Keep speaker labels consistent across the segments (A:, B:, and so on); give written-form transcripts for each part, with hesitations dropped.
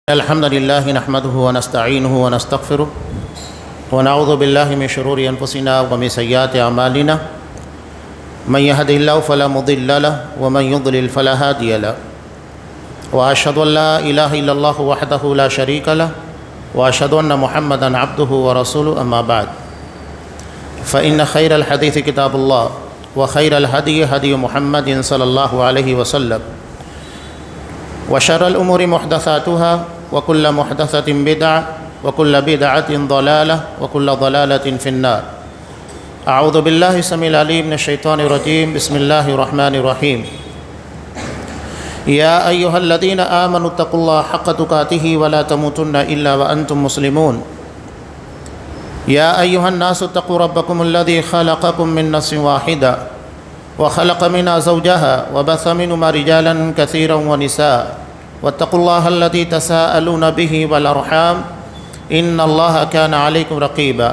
A: الحمد لله نحمده ونستعينه ونستغفره ونعوذ بالله من شرور أنفسنا ومن سيئات أعمالنا من يهده الله فلا مضل له ومن يضلل فلا هادي له وأشهد أن لا إله إلا الله وحده لا شريك له وأشهد أن محمدا عبده ورسوله أما بعد فإن خير الحديث كتاب الله وخير الهدي هدي محمد صلى الله عليه وسلم وشر الأمور محدثاتها وكل محدثة بدعة وكل بدعة ضلالة وكل ضلالة في النار. أعوذ بالله السميع العليم من الشيطان الرجيم. بسم الله الرحمن الرحيم. يا أيها الذين آمنوا اتقوا الله حق تقاته ولا تموتن إلا وأنتم مسلمون. يا أيها الناس اتقوا ربكم الذي خلقكم من نفس واحدة وخلق منها زوجها وبث منهما رجالا كثيرا ونساء واتقوا الله الذي تساءلون به والأرحام إن الله كان عليكم رقيبا.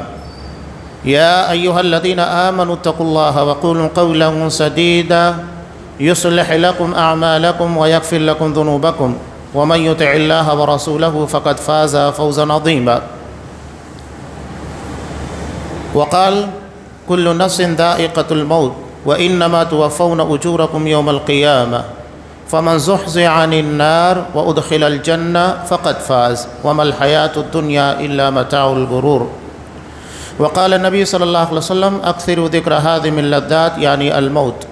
A: يا أيها الذين آمنوا اتقوا الله وقولوا قولا سديدا يصلح لكم أعمالكم ويغفر لكم ذنوبكم ومن يطع الله ورسوله فقد فاز فوزا عظيما. وقال كل نفس ذائقة الموت وإنما توفون أجوركم يوم القيامة فمن زحزح عن النار وأدخل الجنة فقد فاز وما الحياة الدنيا إلا متاع الغرور. وقال النبي صلى الله عليه وسلم أكثروا ذكر هذه من اللذات یعنی الموت.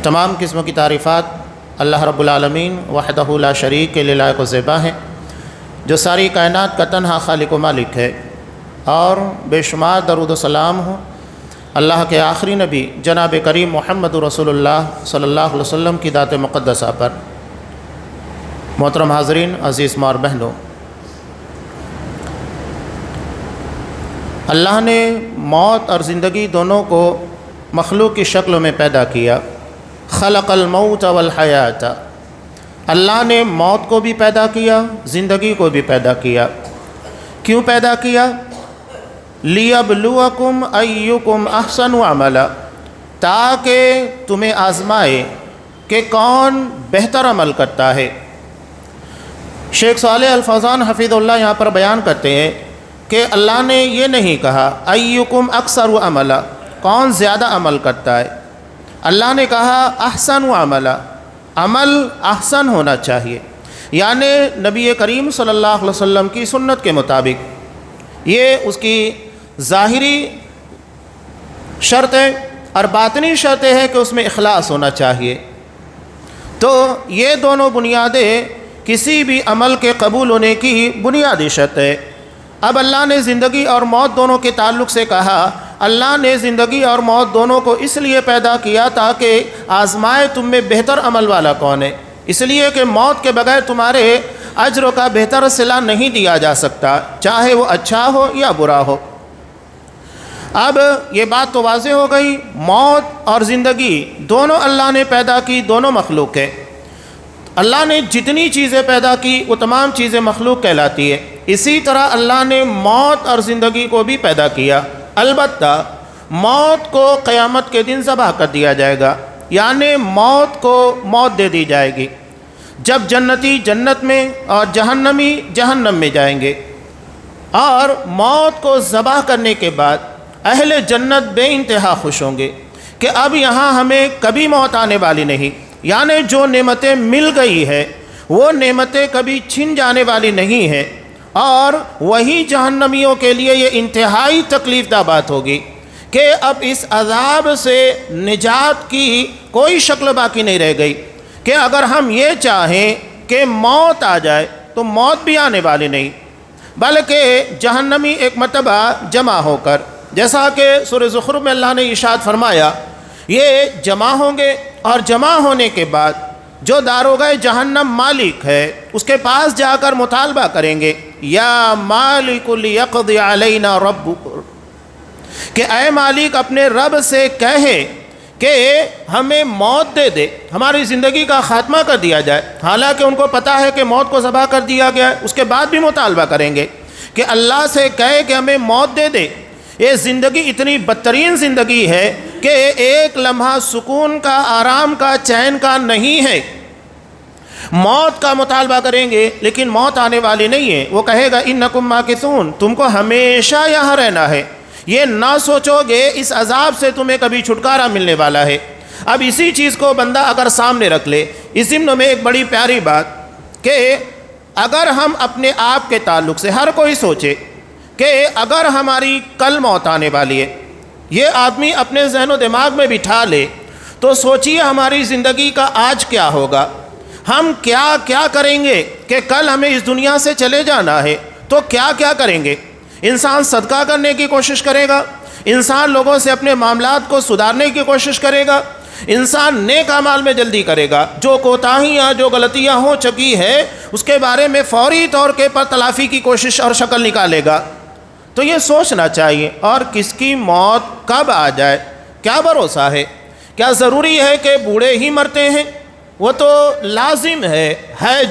A: تمام قسم کی تعریفات اللہ رب العالمین وحدہ لا شریک کے لیے لائق و زیبا ہے، جو ساری کائنات کا تنہا خالق و مالک ہے، اور بے شمار درود و سلام ہو اللہ کے آخری نبی جناب کریم محمد رسول اللہ صلی اللہ علیہ وسلم کی ذات مقدسہ پر. محترم حاضرین، عزیز ماں اور بہنوں، اللہ نے موت اور زندگی دونوں کو مخلوق کی شکل میں پیدا کیا. خلق الموت والحیات، اللہ نے موت کو بھی پیدا کیا، زندگی کو بھی پیدا کیا. کیوں پیدا کیا؟ لِيَبْلُوَكُمْ أَيُّكُمْ أَحْسَنُ عَمَلًا، تاکہ تمہیں آزمائے کہ کون بہتر عمل کرتا ہے. شیخ صالح الفوزان حفظ اللہ یہاں پر بیان کرتے ہیں کہ اللہ نے یہ نہیں کہا أَيُّكُمْ أَكْثَرُ عَمَلًا، کون زیادہ عمل کرتا ہے. اللہ نے کہا احسن عملا، عمل احسن ہونا چاہیے، یعنی نبی کریم صلی اللہ علیہ وسلم کی سنت کے مطابق. یہ اس کی ظاہری شرط ہے، اور باطنی شرط ہے کہ اس میں اخلاص ہونا چاہیے. تو یہ دونوں بنیادیں کسی بھی عمل کے قبول ہونے کی بنیادی شرط ہے. اب اللہ نے زندگی اور موت دونوں کے تعلق سے کہا، اللہ نے زندگی اور موت دونوں کو اس لیے پیدا کیا تاکہ آزمائے تم میں بہتر عمل والا کون ہے. اس لیے کہ موت کے بغیر تمہارے اجر کا بہتر صلہ نہیں دیا جا سکتا، چاہے وہ اچھا ہو یا برا ہو. اب یہ بات تو واضح ہو گئی، موت اور زندگی دونوں اللہ نے پیدا کی، دونوں مخلوق ہے. اللہ نے جتنی چیزیں پیدا کی وہ تمام چیزیں مخلوق کہلاتی ہے. اسی طرح اللہ نے موت اور زندگی کو بھی پیدا کیا. البتہ موت کو قیامت کے دن ذبح کر دیا جائے گا، یعنی موت کو موت دے دی جائے گی جب جنتی جنت میں اور جہنمی جہنم میں جائیں گے. اور موت کو ذبح کرنے کے بعد اہل جنت بے انتہا خوش ہوں گے کہ اب یہاں ہمیں کبھی موت آنے والی نہیں، یعنی جو نعمتیں مل گئی ہے وہ نعمتیں کبھی چھن جانے والی نہیں ہیں. اور وہی جہنمیوں کے لیے یہ انتہائی تکلیف دہ بات ہوگی کہ اب اس عذاب سے نجات کی کوئی شکل باقی نہیں رہ گئی، کہ اگر ہم یہ چاہیں کہ موت آ جائے تو موت بھی آنے والی نہیں، بلکہ جہنمی ایک مرتبہ جمع ہو کر، جیسا کہ سورہ زخرف میں اللہ نے ارشاد فرمایا، یہ جمع ہوں گے اور جمع ہونے کے بعد جو داروغہ جہنم مالک ہے اس کے پاس جا کر مطالبہ کریں گے، یا مالک لیقض علینا ربک، کہ اے مالک اپنے رب سے کہے کہ ہمیں موت دے دے، ہماری زندگی کا خاتمہ کر دیا جائے. حالانکہ ان کو پتہ ہے کہ موت کو ذبح کر دیا گیا ہے، اس کے بعد بھی مطالبہ کریں گے کہ اللہ سے کہے کہ ہمیں موت دے دے. یہ زندگی اتنی بدترین زندگی ہے کہ ایک لمحہ سکون کا، آرام کا، چین کا نہیں ہے. موت کا مطالبہ کریں گے لیکن موت آنے والی نہیں ہے. وہ کہے گا انکم ماکثون، تم کو ہمیشہ یہاں رہنا ہے. یہ نہ سوچو گے اس عذاب سے تمہیں کبھی چھٹکارا ملنے والا ہے. اب اسی چیز کو بندہ اگر سامنے رکھ لے، اس ضمن میں ایک بڑی پیاری بات کہ اگر ہم اپنے آپ کے تعلق سے ہر کوئی سوچے کہ اگر ہماری کل موت آنے والی ہے، یہ آدمی اپنے ذہن و دماغ میں بٹھا لے تو سوچیے ہماری زندگی کا آج کیا ہوگا، ہم کیا کیا کریں گے کہ کل ہمیں اس دنیا سے چلے جانا ہے تو کیا کیا کریں گے. انسان صدقہ کرنے کی کوشش کرے گا، انسان لوگوں سے اپنے معاملات کو سدھارنے کی کوشش کرے گا، انسان نیک اعمال میں جلدی کرے گا، جو کوتاہیاں جو غلطیاں ہو چکی ہے اس کے بارے میں فوری طور پر تلافی کی کوشش اور شکل نکالے گا. تو یہ سوچنا چاہیے. اور کس کی موت کب آ جائے کیا بھروسہ ہے؟ کیا ضروری ہے کہ بوڑھے ہی مرتے ہیں؟ وہ تو لازم ہے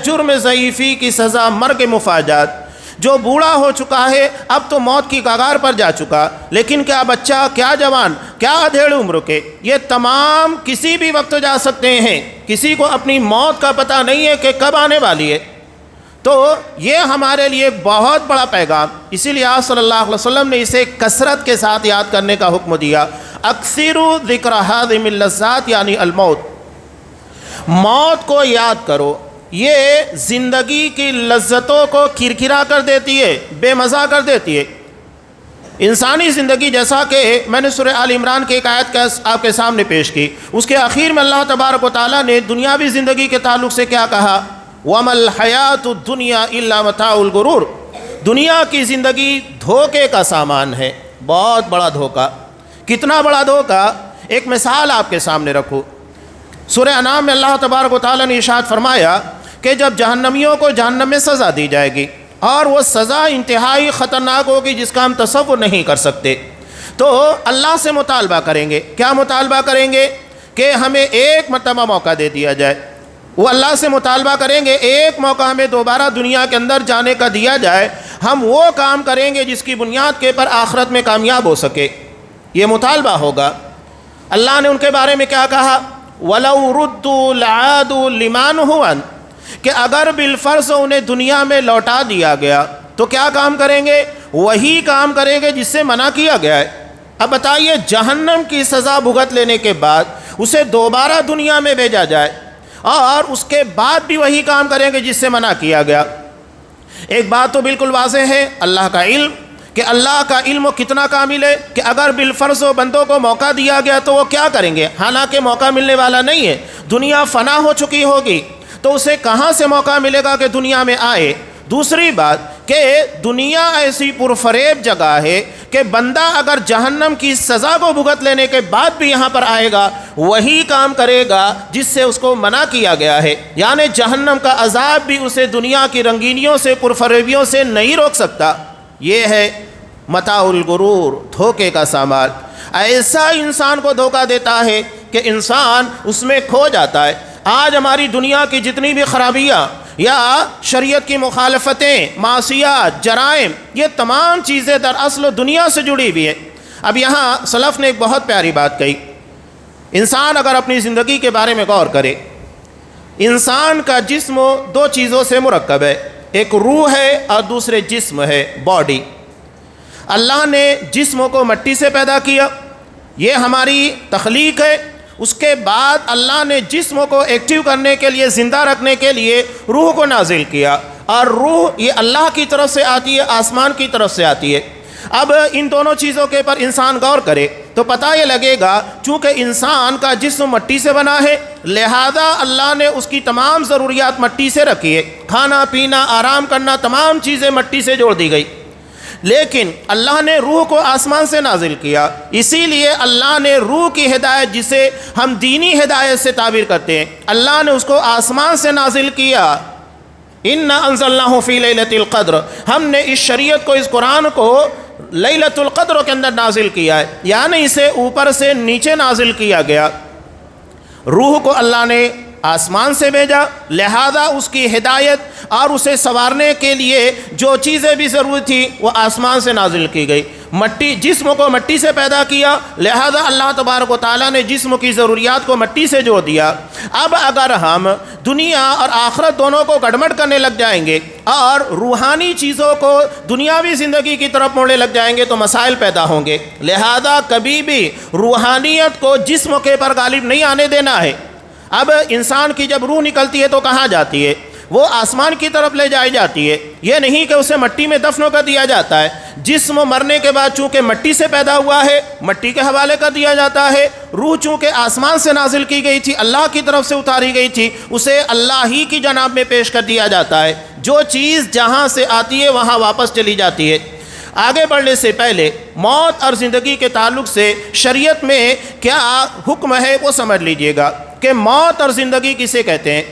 A: جرم ضعیفی کی سزا مرگ مفاجات. جو بوڑھا ہو چکا ہے اب تو موت کی کگار پر جا چکا، لیکن کیا بچہ، کیا جوان، کیا ادھیڑ عمر کے، یہ تمام کسی بھی وقت جا سکتے ہیں. کسی کو اپنی موت کا پتہ نہیں ہے کہ کب آنے والی ہے. تو یہ ہمارے لیے بہت بڑا پیغام، اسی لیے آپ صلی اللہ علیہ وسلم نے اسے کثرت کے ساتھ یاد کرنے کا حکم دیا. اکثروا ذکر ہاضم اللذات یعنی الموت. موت کو یاد کرو، یہ زندگی کی لذتوں کو کھرکھرا کر دیتی ہے، بے مزہ کر دیتی ہے. انسانی زندگی، جیسا کہ میں نے سورہ آل عمران کی ایک آیت آپ کے سامنے پیش کی، اس کے آخر میں اللہ تبارک و تعالیٰ نے دنیاوی زندگی کے تعلق سے کیا کہا؟ وَمَا الْحَيَاةُ الدُّنْيَا إِلَّا مَتَاعُ الْغُرُورِ. دنیا کی زندگی دھوکے کا سامان ہے، بہت بڑا دھوکہ. کتنا بڑا دھوکہ؟ ایک مثال آپ کے سامنے رکھو. سورہ انعام میں اللہ تبارک و تعالیٰ نے ارشاد فرمایا کہ جب جہنمیوں کو جہنم میں سزا دی جائے گی اور وہ سزا انتہائی خطرناک ہوگی جس کا ہم تصور نہیں کر سکتے، تو اللہ سے مطالبہ کریں گے. کیا مطالبہ کریں گے؟ کہ ہمیں ایک مرتبہ موقع دے دیا جائے. وہ اللہ سے مطالبہ کریں گے ایک موقع ہمیں دوبارہ دنیا کے اندر جانے کا دیا جائے، ہم وہ کام کریں گے جس کی بنیاد کے پر آخرت میں کامیاب ہو سکے. یہ مطالبہ ہوگا. اللہ نے ان کے بارے میں کیا کہا؟ وَلَوْ رُدُّوا لَعَادُوا لِمَا نُهُوا عَنْهُ. کہ اگر بالفرض انہیں دنیا میں لوٹا دیا گیا تو کیا کام کریں گے؟ وہی کام کریں گے جس سے منع کیا گیا ہے. اب بتائیے، جہنم کی سزا بھگت لینے کے بعد اسے دوبارہ دنیا میں بھیجا جائے اور اس کے بعد بھی وہی کام کریں گے جس سے منع کیا گیا. ایک بات تو بالکل واضح ہے، اللہ کا علم، کہ اللہ کا علم کتنا کامل ہے کہ اگر بالفرض بندوں کو موقع دیا گیا تو وہ کیا کریں گے؟ حالانکہ موقع ملنے والا نہیں ہے، دنیا فنا ہو چکی ہوگی، تو اسے کہاں سے موقع ملے گا کہ دنیا میں آئے؟ دوسری بات کہ دنیا ایسی پرفریب جگہ ہے کہ بندہ اگر جہنم کی سزا کو بھگت لینے کے بعد بھی یہاں پر آئے گا وہی کام کرے گا جس سے اس کو منع کیا گیا ہے. یعنی جہنم کا عذاب بھی اسے دنیا کی رنگینیوں سے، پرفریبیوں سے نہیں روک سکتا. یہ ہے متاع الغرور، دھوکے کا سامان. ایسا انسان کو دھوکہ دیتا ہے کہ انسان اس میں کھو جاتا ہے. آج ہماری دنیا کی جتنی بھی خرابیاں یا شریعت کی مخالفتیں، معصیات، جرائم، یہ تمام چیزیں دراصل دنیا سے جڑی ہوئی ہیں. اب یہاں سلف نے ایک بہت پیاری بات کہی. انسان اگر اپنی زندگی کے بارے میں غور کرے، انسان کا جسم دو چیزوں سے مرکب ہے، ایک روح ہے اور دوسرے جسم ہے، باڈی. اللہ نے جسم کو مٹی سے پیدا کیا، یہ ہماری تخلیق ہے. اس کے بعد اللہ نے جسم کو ایکٹیو کرنے کے لیے، زندہ رکھنے کے لیے روح کو نازل کیا، اور روح یہ اللہ کی طرف سے آتی ہے، آسمان کی طرف سے آتی ہے. اب ان دونوں چیزوں کے پر انسان غور کرے تو پتہ یہ لگے گا، چونکہ انسان کا جسم مٹی سے بنا ہے لہذا اللہ نے اس کی تمام ضروریات مٹی سے رکھی ہے. کھانا پینا، آرام کرنا، تمام چیزیں مٹی سے جوڑ دی گئی. لیکن اللہ نے روح کو آسمان سے نازل کیا، اسی لیے اللہ نے روح کی ہدایت، جسے ہم دینی ہدایت سے تعبیر کرتے ہیں، اللہ نے اس کو آسمان سے نازل کیا. اِنَّا أَنزَلْنَاهُ فِي لَيْلَةِ الْقَدْرِ. ہم نے اس شریعت کو، اس قرآن کو لیلۃ القدر کے اندر نازل کیا ہے، یعنی اسے اوپر سے نیچے نازل کیا گیا. روح کو اللہ نے آسمان سے بھیجا، لہذا اس کی ہدایت اور اسے سنوارنے کے لیے جو چیزیں بھی ضرورت تھی وہ آسمان سے نازل کی گئی۔ مٹی، جسم کو مٹی سے پیدا کیا، لہذا اللہ تبارک و تعالیٰ نے جسم کی ضروریات کو مٹی سے جوڑ دیا۔ اب اگر ہم دنیا اور آخرت دونوں کو گڑبڑ کرنے لگ جائیں گے اور روحانی چیزوں کو دنیاوی زندگی کی طرف موڑنے لگ جائیں گے تو مسائل پیدا ہوں گے۔ لہذا کبھی بھی روحانیت کو جسم کے پر غالب نہیں آنے دینا ہے۔ اب انسان کی جب روح نکلتی ہے تو کہاں جاتی ہے؟ وہ آسمان کی طرف لے جائی جاتی ہے، یہ نہیں کہ اسے مٹی میں دفن کر دیا جاتا ہے۔ جسم مرنے کے بعد چونکہ مٹی سے پیدا ہوا ہے، مٹی کے حوالے کر دیا جاتا ہے۔ روح چونکہ آسمان سے نازل کی گئی تھی، اللہ کی طرف سے اتاری گئی تھی، اسے اللہ ہی کی جناب میں پیش کر دیا جاتا ہے۔ جو چیز جہاں سے آتی ہے وہاں واپس چلی جاتی ہے۔ آگے بڑھنے سے پہلے موت اور زندگی کے تعلق سے شریعت میں کیا حکم ہے وہ سمجھ لیجئے گا کہ موت اور زندگی کسے کہتے ہیں۔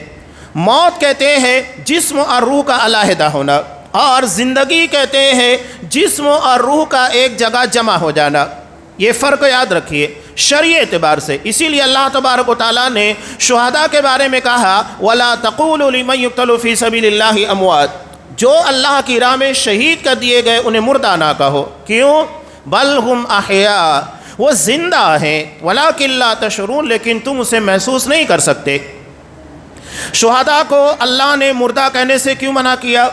A: موت کہتے ہیں جسم اور روح کا علیحدہ ہونا، اور زندگی کہتے ہیں جسم اور روح کا ایک جگہ جمع ہو جانا۔ یہ فرق یاد رکھیے شرعی اعتبار سے۔ اسی لیے اللہ تبارک و تعالیٰ نے شہداء کے بارے میں کہا وَلَا تَقُولُوا لِمَن يُقْتَلُ فِي سَبِيلِ اللَّهِ أَمْوَاتٌ، جو اللہ کی راہ میں شہید کر دیے گئے انہیں مردہ نہ کہو، کیوں؟ بل ہم احیاء، وہ زندہ ہیں، وَلَٰكِن لَّا تَشْعُرُونَ، لیکن تم اسے محسوس نہیں کر سکتے۔ شہداء کو اللہ نے مردہ کہنے سے کیوں منع کیا؟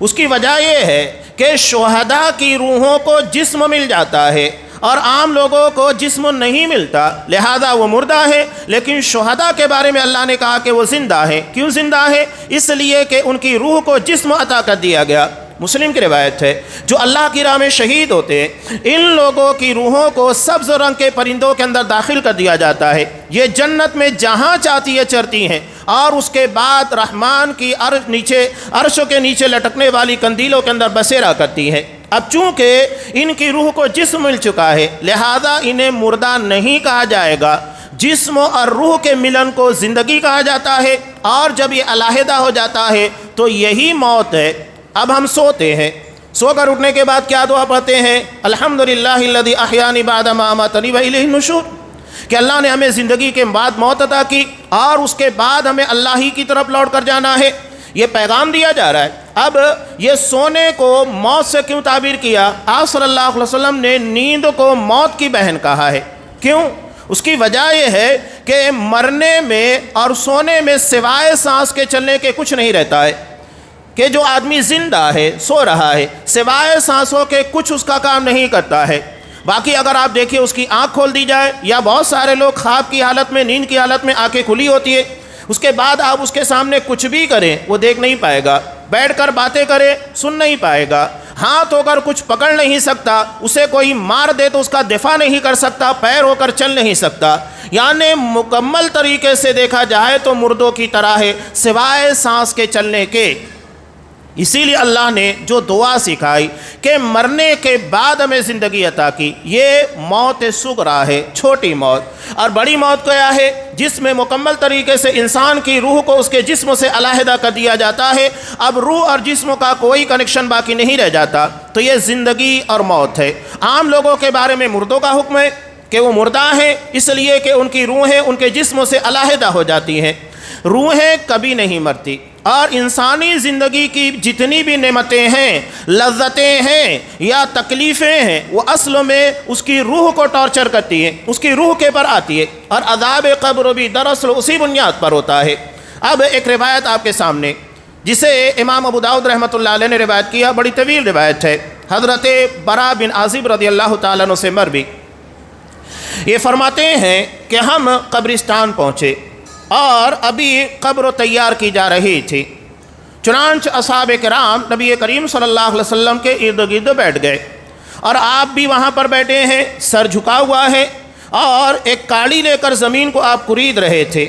A: اس کی وجہ یہ ہے کہ شہداء کی روحوں کو جسم مل جاتا ہے اور عام لوگوں کو جسم نہیں ملتا، لہذا وہ مردہ ہے۔ لیکن شہداء کے بارے میں اللہ نے کہا کہ وہ زندہ ہے۔ کیوں زندہ ہے؟ اس لیے کہ ان کی روح کو جسم عطا کر دیا گیا۔ مسلم کی روایت ہے جو اللہ کی راہ میں شہید ہوتے ہیں ان لوگوں کی روحوں کو سبز رنگ کے پرندوں کے اندر داخل کر دیا جاتا ہے، یہ جنت میں جہاں چاہتی ہے چرتی ہیں، اور اس کے بعد رحمان کی عرشوں کے نیچے لٹکنے والی قندیلوں کے اندر بسیرا کرتی ہے۔ اب چونکہ ان کی روح کو جسم مل چکا ہے لہذا انہیں مردہ نہیں کہا جائے گا۔ جسم اور روح کے ملن کو زندگی کہا جاتا ہے، اور جب یہ علیحدہ ہو جاتا ہے تو یہی موت ہے۔ اب ہم سوتے ہیں، سو کر اٹھنے کے بعد کیا دعا پڑھتے ہیں؟ الحمدللہ الذی احیانی بعد ما اماتنی والیہ النشور، کہ اللہ نے ہمیں زندگی کے بعد موت عطا کی اور اس کے بعد ہمیں اللہ ہی کی طرف لوٹ کر جانا ہے۔ یہ پیغام دیا جا رہا ہے۔ اب یہ سونے کو موت سے کیوں تعبیر کیا؟ آپ صلی اللہ علیہ وسلم نے نیند کو موت کی بہن کہا ہے۔ کیوں؟ اس کی وجہ یہ ہے کہ مرنے میں اور سونے میں سوائے سانس کے چلنے کے کچھ نہیں رہتا ہے، کہ جو آدمی زندہ ہے سو رہا ہے سوائے سانسوں کے کچھ اس کا کام نہیں کرتا ہے۔ باقی اگر آپ دیکھیں اس کی آنکھ کھول دی جائے، یا بہت سارے لوگ خواب کی حالت میں، نیند کی حالت میں آنکھیں کھلی ہوتی ہے، اس کے بعد آپ اس کے سامنے کچھ بھی کریں وہ دیکھ نہیں پائے گا، بیٹھ کر باتیں کرے سن نہیں پائے گا، ہاتھ ہو کر کچھ پکڑ نہیں سکتا، اسے کوئی مار دے تو اس کا دفاع نہیں کر سکتا، پیر ہو کر چل نہیں سکتا، یعنی مکمل طریقے سے دیکھا جائے تو مردوں کی طرح ہے سوائے سانس کے چلنے کے۔ اسی لیے اللہ نے جو دعا سکھائی کہ مرنے کے بعد ہمیں زندگی عطا کی، یہ موت صغریٰ ہے، چھوٹی موت۔ اور بڑی موت کیا ہے؟ جس میں مکمل طریقے سے انسان کی روح کو اس کے جسم سے علیحدہ کر دیا جاتا ہے، اب روح اور جسم کا کوئی کنیکشن باقی نہیں رہ جاتا، تو یہ زندگی اور موت ہے۔ عام لوگوں کے بارے میں مردوں کا حکم ہے کہ وہ مردہ ہیں، اس لیے کہ ان کی روحیں ان کے جسم سے علیحدہ ہو جاتی ہیں۔ روحیں کبھی نہیں مرتی، اور انسانی زندگی کی جتنی بھی نعمتیں ہیں، لذتیں ہیں یا تکلیفیں ہیں، وہ اصل میں اس کی روح کو ٹارچر کرتی ہیں، اس کی روح کے پر آتی ہے، اور عذاب قبر بھی دراصل اسی بنیاد پر ہوتا ہے۔ اب ایک روایت آپ کے سامنے جسے امام ابو داؤد رحمۃ اللہ علیہ نے روایت کیا، بڑی طویل روایت ہے، حضرت برا بن عازب رضی اللہ تعالیٰ عنہ سے مروی، یہ فرماتے ہیں کہ ہم قبرستان پہنچے اور ابھی قبر تیار کی جا رہی تھی، چنانچہ اصحاب کرام نبی کریم صلی اللہ علیہ وسلم کے ارد گرد بیٹھ گئے، اور آپ بھی وہاں پر بیٹھے ہیں، سر جھکا ہوا ہے، اور ایک کاڑی لے کر زمین کو آپ کرید رہے تھے۔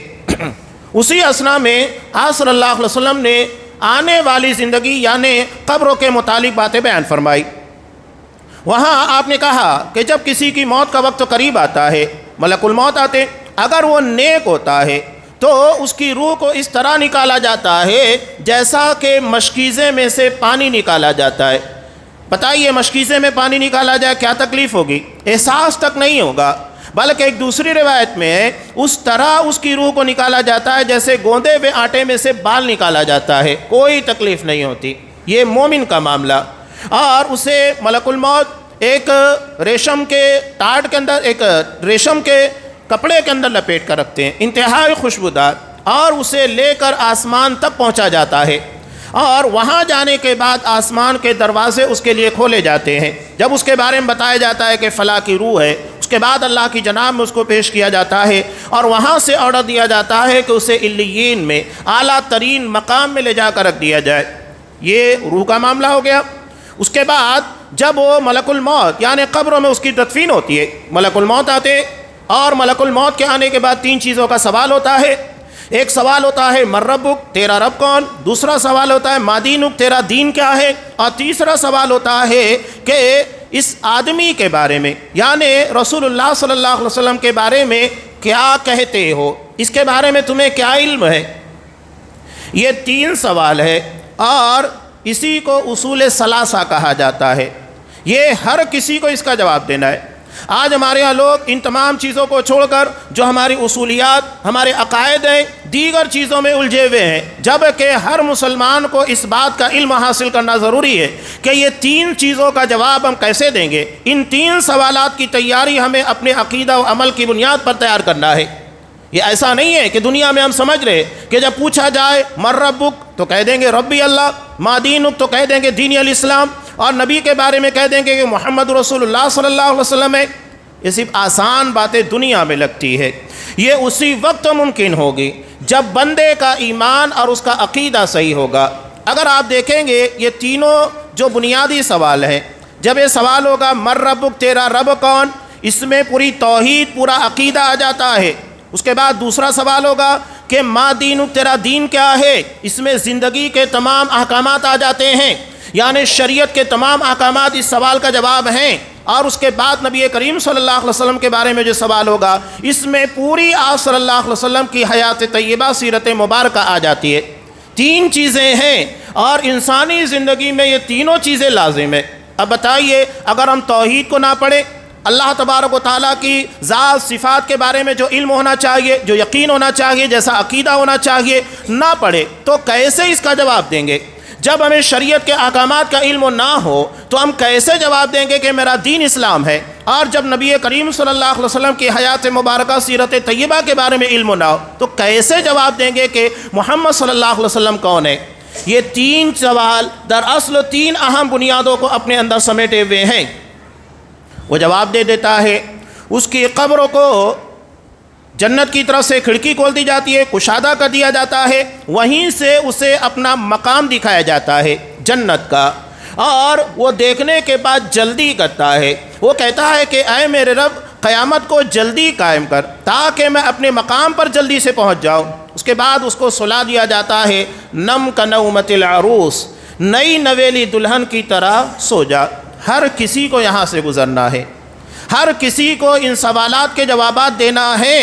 A: اسی اثنا میں آپ صلی اللہ علیہ وسلم نے آنے والی زندگی یعنی قبروں کے متعلق باتیں بیان فرمائی۔ وہاں آپ نے کہا کہ جب کسی کی موت کا وقت قریب آتا ہے، ملک الموت آتے، اگر وہ نیک ہوتا ہے تو اس کی روح کو اس طرح نکالا جاتا ہے جیسا کہ مشکیزے میں سے پانی نکالا جاتا ہے۔ بتائیے مشکیزے میں پانی نکالا جائے کیا تکلیف ہوگی؟ احساس تک نہیں ہوگا، بلکہ ایک دوسری روایت میں اس طرح اس کی روح کو نکالا جاتا ہے جیسے گوندے ہوئے آٹے میں سے بال نکالا جاتا ہے، کوئی تکلیف نہیں ہوتی۔ یہ مومن کا معاملہ۔ اور اسے ملک الموت ایک ریشم کے ٹاٹ کے اندر، ایک ریشم کے کپڑے کے اندر لپیٹ کر رکھتے ہیں، انتہائی خوشبودار، اور اسے لے کر آسمان تک پہنچا جاتا ہے، اور وہاں جانے کے بعد آسمان کے دروازے اس کے لیے کھولے جاتے ہیں۔ جب اس کے بارے میں بتایا جاتا ہے کہ فلاں کی روح ہے، اس کے بعد اللہ کی جناب میں اس کو پیش کیا جاتا ہے، اور وہاں سے آرڈر دیا جاتا ہے کہ اسے علیین میں اعلیٰ ترین مقام میں لے جا کر رکھ دیا جائے۔ یہ روح کا معاملہ ہو گیا۔ اس کے بعد جب وہ ملک الموت یعنی قبروں میں اس کی تدفین ہوتی ہے، ملک الموت آتے، اور ملک الموت کے آنے کے بعد تین چیزوں کا سوال ہوتا ہے۔ ایک سوال ہوتا ہے من ربک، تیرا رب کون؟ دوسرا سوال ہوتا ہے ما دینک، تیرا دین کیا ہے؟ اور تیسرا سوال ہوتا ہے کہ اس آدمی کے بارے میں یعنی رسول اللہ صلی اللہ علیہ وسلم کے بارے میں کیا کہتے ہو، اس کے بارے میں تمہیں کیا علم ہے؟ یہ تین سوال ہے، اور اسی کو اصول ثلاثہ کہا جاتا ہے۔ یہ ہر کسی کو اس کا جواب دینا ہے۔ آج ہمارے ہاں لوگ ان تمام چیزوں کو چھوڑ کر جو ہماری اصولیات، ہمارے عقائد ہیں، دیگر چیزوں میں الجھے ہوئے ہیں، جبکہ ہر مسلمان کو اس بات کا علم حاصل کرنا ضروری ہے کہ یہ تین چیزوں کا جواب ہم کیسے دیں گے۔ ان تین سوالات کی تیاری ہمیں اپنے عقیدہ و عمل کی بنیاد پر تیار کرنا ہے۔ یہ ایسا نہیں ہے کہ دنیا میں ہم سمجھ رہے کہ جب پوچھا جائے من ربک تو کہہ دیں گے ربی اللہ، ما دینک تو کہہ دیں گے دین الاسلام، اور نبی کے بارے میں کہہ دیں گے کہ محمد رسول اللہ صلی اللہ علیہ وسلم ہے۔ یہ صرف آسان باتیں دنیا میں لگتی ہے، یہ اسی وقت ممکن ہوگی جب بندے کا ایمان اور اس کا عقیدہ صحیح ہوگا۔ اگر آپ دیکھیں گے یہ تینوں جو بنیادی سوال ہیں، جب یہ سوال ہوگا من ربک، تیرا رب کون، اس میں پوری توحید، پورا عقیدہ آ جاتا ہے۔ اس کے بعد دوسرا سوال ہوگا کہ ما دینک، تیرا دین کیا ہے، اس میں زندگی کے تمام احکامات آ جاتے ہیں، یعنی شریعت کے تمام احکامات اس سوال کا جواب ہیں۔ اور اس کے بعد نبی کریم صلی اللہ علیہ وسلم کے بارے میں جو سوال ہوگا، اس میں پوری آپ صلی اللہ علیہ وسلم کی حیات طیبہ، سیرت مبارکہ آ جاتی ہے۔ تین چیزیں ہیں، اور انسانی زندگی میں یہ تینوں چیزیں لازم ہیں۔ اب بتائیے، اگر ہم توحید کو نہ پڑھیں، اللہ تبارک و تعالیٰ کی ذات صفات کے بارے میں جو علم ہونا چاہیے، جو یقین ہونا چاہیے، جیسا عقیدہ ہونا چاہیے، نہ پڑھے تو کیسے اس کا جواب دیں گے؟ جب ہمیں شریعت کے احکامات کا علم نہ ہو تو ہم کیسے جواب دیں گے کہ میرا دین اسلام ہے؟ اور جب نبی کریم صلی اللہ علیہ وسلم کی حیات مبارکہ، سیرت طیبہ کے بارے میں علم نہ ہو تو کیسے جواب دیں گے کہ محمد صلی اللہ علیہ وسلم کون ہے؟ یہ تین سوال دراصل تین اہم بنیادوں کو اپنے اندر سمیٹے ہوئے ہیں۔ وہ جواب دے دیتا ہے، اس کی قبر کو جنت کی طرف سے کھڑکی کھول دی جاتی ہے، کشادہ کر دیا جاتا ہے، وہیں سے اسے اپنا مقام دکھایا جاتا ہے جنت کا، اور وہ دیکھنے کے بعد جلدی کرتا ہے۔ وہ کہتا ہے کہ اے میرے رب، قیامت کو جلدی قائم کر تاکہ میں اپنے مقام پر جلدی سے پہنچ جاؤں۔ اس کے بعد اس کو سلا دیا جاتا ہے، نم کنومت العروس، نئی نویلی دلہن کی طرح سو جا۔ ہر کسی کو یہاں سے گزرنا ہے، ہر کسی کو ان سوالات کے جوابات دینا ہے۔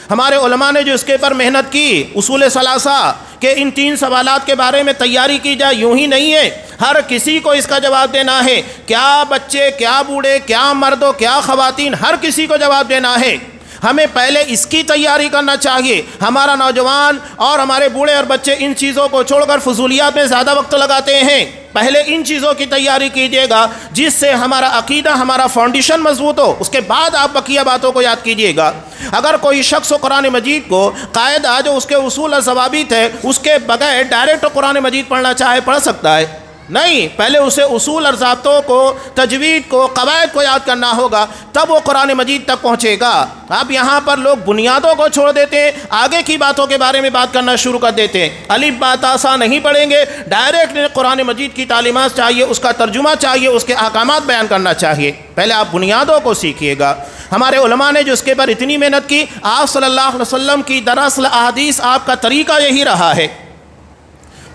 A: ہمارے علماء نے جو اس کے پر محنت کی، اصول ثلاثہ کہ ان تین سوالات کے بارے میں تیاری کی جائے، یوں ہی نہیں ہے، ہر کسی کو اس کا جواب دینا ہے۔ کیا بچے، کیا بوڑھے، کیا مرد و کیا خواتین، ہر کسی کو جواب دینا ہے۔ ہمیں پہلے اس کی تیاری کرنا چاہیے۔ ہمارا نوجوان اور ہمارے بوڑھے اور بچے ان چیزوں کو چھوڑ کر فضولیات میں زیادہ وقت لگاتے ہیں۔ پہلے ان چیزوں کی تیاری کیجیے گا جس سے ہمارا عقیدہ، ہمارا فاؤنڈیشن مضبوط ہو، اس کے بعد آپ بقیہ باتوں کو یاد کیجیے گا۔ اگر کوئی شخص قرآن مجید کو قاعدہ جو اس کے اصول اور ضوابط ہے اس کے بغیر ڈائریکٹ قرآن مجید پڑھنا چاہے پڑھ سکتا ہے؟ نہیں، پہلے اسے اصول اور ضابطوں کو، تجوید کو، قواعد کو یاد کرنا ہوگا، تب وہ قرآن مجید تک پہنچے گا۔ اب یہاں پر لوگ بنیادوں کو چھوڑ دیتے ہیں، آگے کی باتوں کے بارے میں بات کرنا شروع کر دیتے ہیں۔ الف با تا سا نہیں پڑھیں گے، ڈائریکٹ قرآن مجید کی تعلیمات چاہیے، اس کا ترجمہ چاہیے، اس کے احکامات بیان کرنا چاہیے۔ پہلے آپ بنیادوں کو سیکھیے گا۔ ہمارے علماء نے جو اس کے پر اتنی محنت کی، آپ صلی اللہ علیہ وسلم کی دراصل احادیث، آپ کا طریقہ یہی رہا ہے۔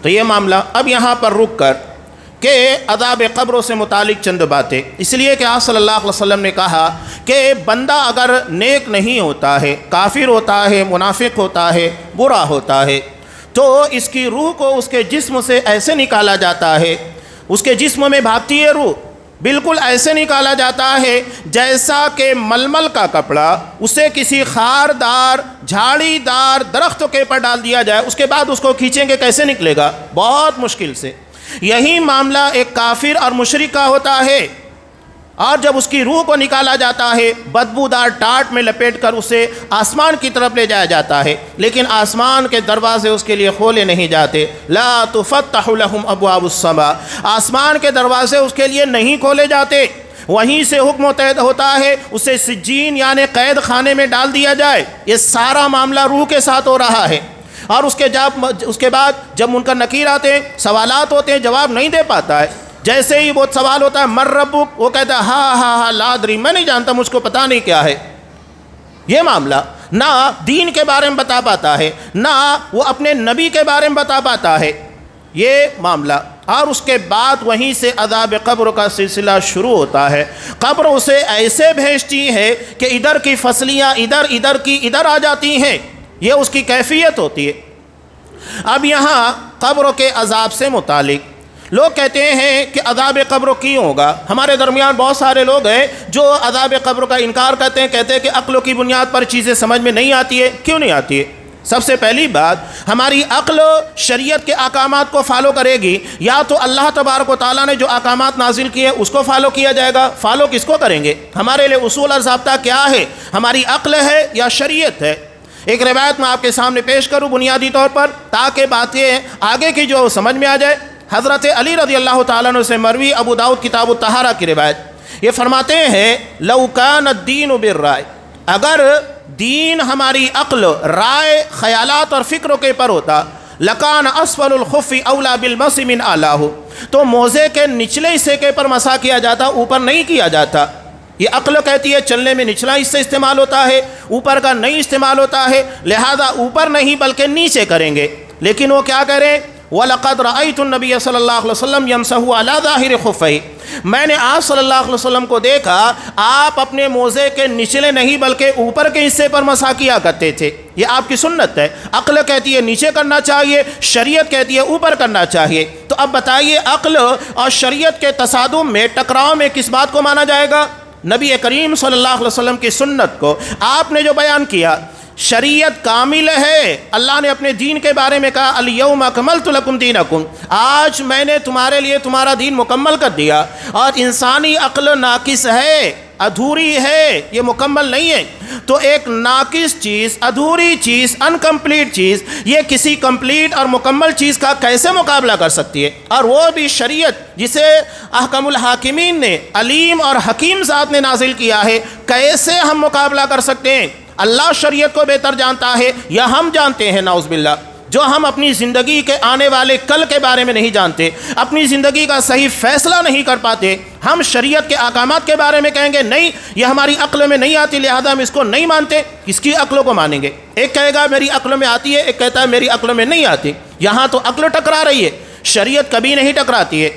A: تو یہ معاملہ اب یہاں پر رک کر کہ عذاب قبروں سے متعلق چند باتیں، اس لیے کہ آپ صلی اللہ علیہ وسلم نے کہا کہ بندہ اگر نیک نہیں ہوتا ہے، کافر ہوتا ہے، منافق ہوتا ہے، برا ہوتا ہے، تو اس کی روح کو اس کے جسم سے ایسے نکالا جاتا ہے، اس کے جسم میں بھاگتی ہے روح، بالکل ایسے نکالا جاتا ہے جیسا کہ ململ کا کپڑا اسے کسی خاردار جھاڑی دار درخت کے پر ڈال دیا جائے، اس کے بعد اس کو کھینچیں گے، کیسے نکلے گا؟ بہت مشکل سے۔ یہی معاملہ ایک کافر اور مشرک کا ہوتا ہے، اور جب اس کی روح کو نکالا جاتا ہے بدبودار ٹاٹ میں لپیٹ کر اسے آسمان کی طرف لے جایا جاتا ہے، لیکن آسمان کے دروازے اس کے لیے کھولے نہیں جاتے۔ لا تفتح لهم ابواب السماء، آسمان کے دروازے اس کے لیے نہیں کھولے جاتے۔ وہیں سے حکم ہوتا ہے اسے سجین یعنی قید خانے میں ڈال دیا جائے۔ یہ سارا معاملہ روح کے ساتھ ہو رہا ہے، اور اس کے بعد جب منکر نکیر آتے ہیں، سوالات ہوتے ہیں، جواب نہیں دے پاتا ہے۔ جیسے ہی وہ سوال ہوتا ہے من ربک، وہ کہتا ہے ہاں لا ادری، میں نہیں جانتا، مجھ کو پتہ نہیں کیا ہے۔ یہ معاملہ نہ دین کے بارے میں بتا پاتا ہے، نہ وہ اپنے نبی کے بارے میں بتا پاتا ہے، یہ معاملہ۔ اور اس کے بعد وہیں سے عذاب قبر کا سلسلہ شروع ہوتا ہے۔ قبر اسے ایسے بھیجتی ہے کہ ادھر کی فصلیاں ادھر کی ادھر آ جاتی ہیں، یہ اس کی کیفیت ہوتی ہے۔ اب یہاں قبر کے عذاب سے متعلق لوگ کہتے ہیں کہ عذاب قبر کیوں ہوگا؟ ہمارے درمیان بہت سارے لوگ ہیں جو عذاب قبر کا انکار کرتے ہیں، کہتے ہیں کہ عقل کی بنیاد پر چیزیں سمجھ میں نہیں آتی ہے۔ کیوں نہیں آتی ہے؟ سب سے پہلی بات، ہماری عقل شریعت کے احکامات کو فالو کرے گی، یا تو اللہ تبارک و تعالیٰ نے جو احکامات نازل کیے اس کو فالو کیا جائے گا۔ فالو کس کو کریں گے؟ ہمارے لیے اصول اور ضابطہ کیا ہے؟ ہماری عقل ہے یا شریعت ہے؟ ایک روایت میں آپ کے سامنے پیش کروں بنیادی طور پر، تاکہ باتیں آگے کی جو سمجھ میں آ جائے۔ حضرت علی رضی اللہ تعالیٰ عنہ سے مروی، ابو داؤد کتاب الطہارہ کی روایت، یہ فرماتے ہیں لو کان الدین بالرائے، اگر دین ہماری عقل، رائے، خیالات اور فکروں کے پر ہوتا، لکان اسفل الخف اولا بالمس من اعلاہ، تو موزے کے نچلے حصے کے پر مسح کیا جاتا، اوپر نہیں کیا جاتا۔ یہ عقل کہتی ہے چلنے میں نچلا حصہ استعمال ہوتا ہے، اوپر کا نہیں استعمال ہوتا ہے، لہذا اوپر نہیں بلکہ نیچے کریں گے۔ لیکن وہ کیا کریں؟ وَلَقَدْ رَأَيْتُ النَّبِيَّ صلی اللہ علیہ وسلم يَمْسَحُ عَلَى ظَاهِرِ خُفَّيْهِ، میں نے آپ صلی اللہ علیہ وسلم کو دیکھا آپ اپنے موزے کے نچلے نہیں بلکہ اوپر کے حصے پر مسح کیا کرتے تھے۔ یہ آپ کی سنت ہے۔ عقل کہتی ہے نیچے کرنا چاہیے، شریعت کہتی ہے اوپر کرنا چاہیے۔ تو اب بتائیے عقل اور شریعت کے تصادم میں، ٹکراؤ میں کس بات کو مانا جائے گا؟ نبی کریم صلی اللہ علیہ وسلم کی سنت کو۔ آپ نے جو بیان کیا، شریعت کامل ہے۔ اللہ نے اپنے دین کے بارے میں کہا الیوم اکملت لکم دینکم، آج میں نے تمہارے لیے تمہارا دین مکمل کر دیا۔ اور انسانی عقل ناقص ہے، ادھوری ہے، یہ مکمل نہیں ہے۔ تو ایک ناقص چیز، ادھوری چیز، انکمپلیٹ چیز، یہ کسی کمپلیٹ اور مکمل چیز کا کیسے مقابلہ کر سکتی ہے؟ اور وہ بھی شریعت جسے احکم الحاکمین نے، علیم اور حکیم ذات نے نازل کیا ہے، کیسے ہم مقابلہ کر سکتے ہیں؟ اللہ شریعت کو بہتر جانتا ہے یا ہم جانتے ہیں؟ نعوذ باللہ۔ جو ہم اپنی زندگی کے آنے والے کل کے بارے میں نہیں جانتے، اپنی زندگی کا صحیح فیصلہ نہیں کر پاتے، ہم شریعت کے احکامات کے بارے میں کہیں گے نہیں یہ ہماری عقل میں نہیں آتی لہذا ہم اس کو نہیں مانتے۔ کس کی عقلوں کو مانیں گے؟ ایک کہے گا میری عقل میں آتی ہے، ایک کہتا ہے میری عقل میں نہیں آتی۔ یہاں تو عقل ٹکرا رہی ہے، شریعت کبھی نہیں ٹکراتی ہے۔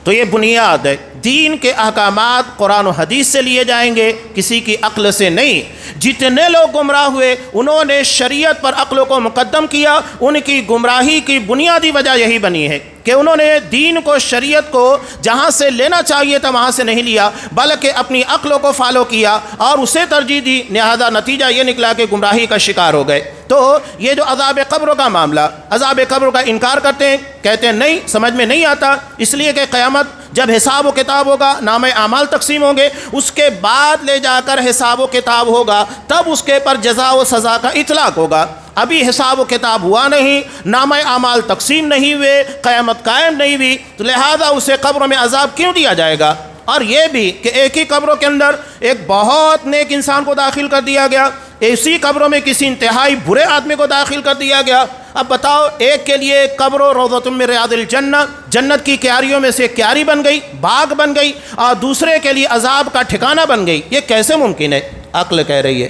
A: تو یہ بنیاد ہے، دین کے احکامات قرآن و حدیث سے لیے جائیں گے، کسی کی عقل سے نہیں۔ جتنے لوگ گمراہ ہوئے انہوں نے شریعت پر عقل کو مقدم کیا، ان کی گمراہی کی بنیادی وجہ یہی بنی ہے کہ انہوں نے دین کو، شریعت کو جہاں سے لینا چاہیے تھا وہاں سے نہیں لیا، بلکہ اپنی عقلوں کو فالو کیا اور اسے ترجیح دی، لہذا نتیجہ یہ نکلا کہ گمراہی کا شکار ہو گئے۔ تو یہ جو عذاب قبر کا معاملہ، عذاب قبر کا انکار کرتے ہیں، کہتے ہیں نہیں سمجھ میں نہیں آتا، اس لیے کہ قیامت جب حساب و کتاب ہوگا، نامہ اعمال تقسیم ہوں گے، اس کے بعد لے جا کر حساب و کتاب ہوگا، تب اس کے پر جزا و سزا کا اطلاق ہوگا۔ ابھی حساب و کتاب ہوا نہیں، نامہ اعمال تقسیم نہیں ہوئے، قیامت قائم نہیں ہوئی، تو لہذا اسے قبر میں عذاب کیوں دیا جائے گا؟ اور یہ بھی کہ ایک ہی قبروں کے اندر ایک بہت نیک انسان کو داخل کر دیا گیا، اسی قبروں میں کسی انتہائی برے آدمی کو داخل کر دیا گیا۔ اب بتاؤ، ایک کے لیے قبر و روضۃ من ریاض الجنہ، جنت کی کیاریوں میں سے کیاری بن گئی، باغ بن گئی، اور دوسرے کے لیے عذاب کا ٹھکانہ بن گئی۔ یہ کیسے ممکن ہے؟ عقل کہہ رہی ہے۔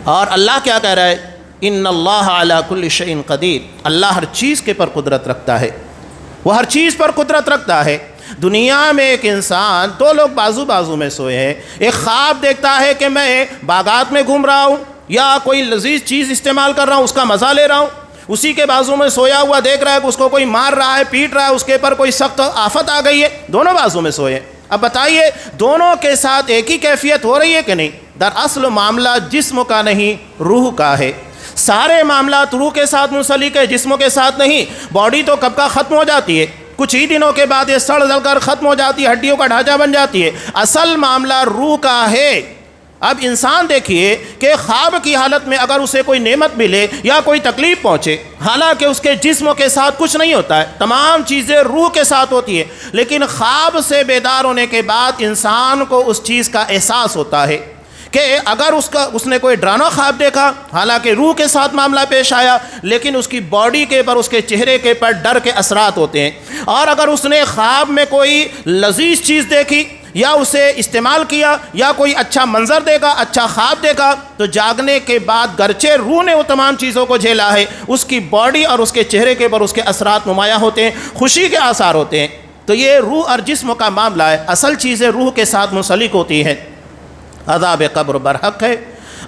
A: اور اللہ کیا کہہ رہا ہے؟ ان اللہ علی کل شیء قدیر، اللہ ہر چیز کے پر قدرت رکھتا ہے، وہ ہر چیز پر قدرت رکھتا ہے۔ دنیا میں ایک انسان، دو لوگ بازو بازو میں سوئے ہیں، ایک خواب دیکھتا ہے کہ میں باغات میں گھوم رہا ہوں یا کوئی لذیذ چیز استعمال کر رہا ہوں، اس کا مزہ لے رہا ہوں، اسی کے بازو میں سویا ہوا دیکھ رہا ہے کہ اس کو کوئی مار رہا ہے، پیٹ رہا ہے، اس کے اوپر کوئی سخت آفت آ گئی ہے، دونوں بازو میں سوئے۔ اب بتائیے دونوں کے ساتھ ایک ہی کیفیت ہو رہی ہے کہ نہیں؟ دراصل معاملہ جسم کا نہیں، روح کا ہے۔ سارے معاملات روح کے ساتھ منسلک ہے، جسموں کے ساتھ نہیں۔ باڈی تو کب کا ختم ہو جاتی ہے، کچھ ہی دنوں کے بعد یہ سڑ جل کر ختم ہو جاتی ہے، ہڈیوں کا ڈھانچہ بن جاتی ہے۔ اصل معاملہ روح کا ہے۔ اب انسان دیکھیے کہ خواب کی حالت میں اگر اسے کوئی نعمت ملے یا کوئی تکلیف پہنچے، حالانکہ اس کے جسم کے ساتھ کچھ نہیں ہوتا ہے، تمام چیزیں روح کے ساتھ ہوتی ہے، لیکن خواب سے بیدار ہونے کے بعد انسان کو اس چیز کا احساس ہوتا ہے کہ اگر اس نے کوئی ڈرانا خواب دیکھا، حالانکہ روح کے ساتھ معاملہ پیش آیا، لیکن اس کی باڈی کے پر، اس کے چہرے کے پر ڈر کے اثرات ہوتے ہیں۔ اور اگر اس نے خواب میں کوئی لذیذ چیز دیکھی یا اسے استعمال کیا یا کوئی اچھا منظر دیکھا، اچھا خواب دیکھا، تو جاگنے کے بعد گرچہ روح نے وہ تمام چیزوں کو جھیلا ہے، اس کی باڈی اور اس کے چہرے کے پر اس کے اثرات نمایاں ہوتے ہیں، خوشی کے آثار ہوتے ہیں۔ تو یہ روح اور جسم کا معاملہ ہے، اصل چیزیں روح کے ساتھ منسلک ہوتی ہیں۔ عذاب قبر برحق ہے،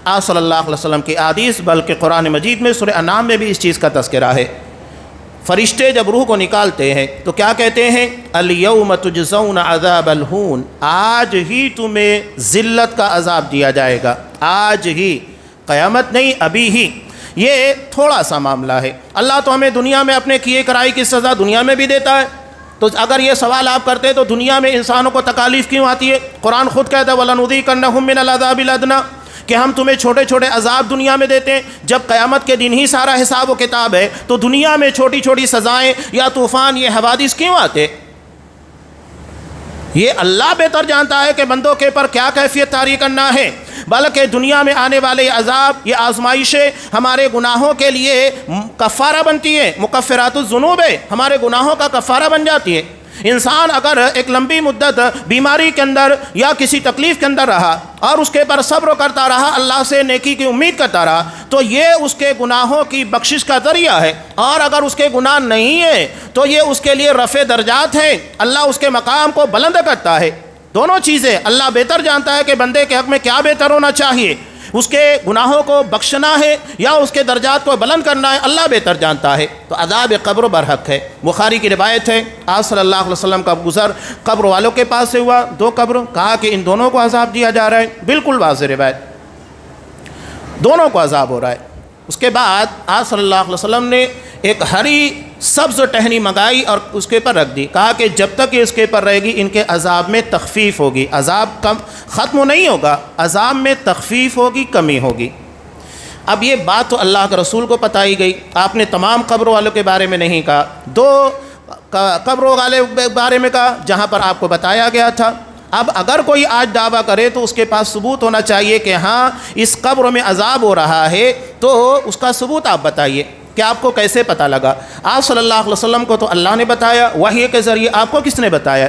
A: آپ صلی اللہ علیہ وسلم کی احادیث، بلکہ قرآن مجید میں سورہ انعام میں بھی اس چیز کا تذکرہ ہے۔ فرشتے جب روح کو نکالتے ہیں تو کیا کہتے ہیں؟ الیوم تجزون عذاب الہون، آج ہی تمہیں ذلت کا عذاب دیا جائے گا، آج ہی، قیامت نہیں، ابھی ہی۔ یہ تھوڑا سا معاملہ ہے، اللہ تو ہمیں دنیا میں اپنے کیے کرائی کی سزا دنیا میں بھی دیتا ہے۔ تو اگر یہ سوال آپ کرتے تو دنیا میں انسانوں کو تکالیف کیوں آتی ہے؟ قرآن خود کہتا ہے وَلَنُذِيقَنَّهُم مِّنَ الْعَذَابِ الْأَدْنَىٰ، کہ ہم تمہیں چھوٹے چھوٹے عذاب دنیا میں دیتے ہیں، جب قیامت کے دن ہی سارا حساب و کتاب ہے تو دنیا میں چھوٹی چھوٹی سزائیں یا طوفان، یہ حوادث کیوں آتے؟ یہ اللہ بہتر جانتا ہے کہ بندوں کے پر کیا کیفیت طاری کرنا ہے، بلکہ دنیا میں آنے والے عذاب، یہ آزمائشیں ہمارے گناہوں کے لیے کفارہ بنتی ہے، مکفرات الذنوب ہے، ہمارے گناہوں کا کفارہ بن جاتی ہے۔ انسان اگر ایک لمبی مدت بیماری کے اندر یا کسی تکلیف کے اندر رہا اور اس کے پر صبر کرتا رہا، اللہ سے نیکی کی امید کرتا رہا، تو یہ اس کے گناہوں کی بخشش کا ذریعہ ہے۔ اور اگر اس کے گناہ نہیں ہیں تو یہ اس کے لیے رفع درجات ہے، اللہ اس کے مقام کو بلند کرتا ہے۔ دونوں چیزیں اللہ بہتر جانتا ہے کہ بندے کے حق میں کیا بہتر ہونا چاہیے، اس کے گناہوں کو بخشنا ہے یا اس کے درجات کو بلند کرنا ہے، اللہ بہتر جانتا ہے۔ تو عذاب قبر برحق ہے۔ بخاری کی روایت ہے، آپ صلی اللہ علیہ وسلم کا گزر قبر والوں کے پاس سے ہوا، دو قبر، کہا کہ ان دونوں کو عذاب دیا جا رہا ہے، بالکل واضح روایت، دونوں کو عذاب ہو رہا ہے۔ اس کے بعد آپ صلی اللہ علیہ وسلم نے ایک ہری سبز ٹہنی منگائی اور اس کے پر رکھ دی، کہا کہ جب تک یہ اس کے پر رہے گی ان کے عذاب میں تخفیف ہوگی، عذاب کم ختم نہیں ہوگا، عذاب میں تخفیف ہوگی، کمی ہوگی۔ اب یہ بات تو اللہ کے رسول کو بتائی گئی، آپ نے تمام قبر والوں کے بارے میں نہیں کہا، دو قبروں والے بارے میں کہا جہاں پر آپ کو بتایا گیا تھا۔ اب اگر کوئی آج دعویٰ کرے تو اس کے پاس ثبوت ہونا چاہیے کہ ہاں اس قبر میں عذاب ہو رہا ہے، تو اس کا ثبوت آپ بتائیے کہ آپ کو کیسے پتہ لگا؟ آپ صلی اللہ علیہ وسلم کو تو اللہ نے بتایا وحی کے ذریعے، آپ کو کس نے بتایا؟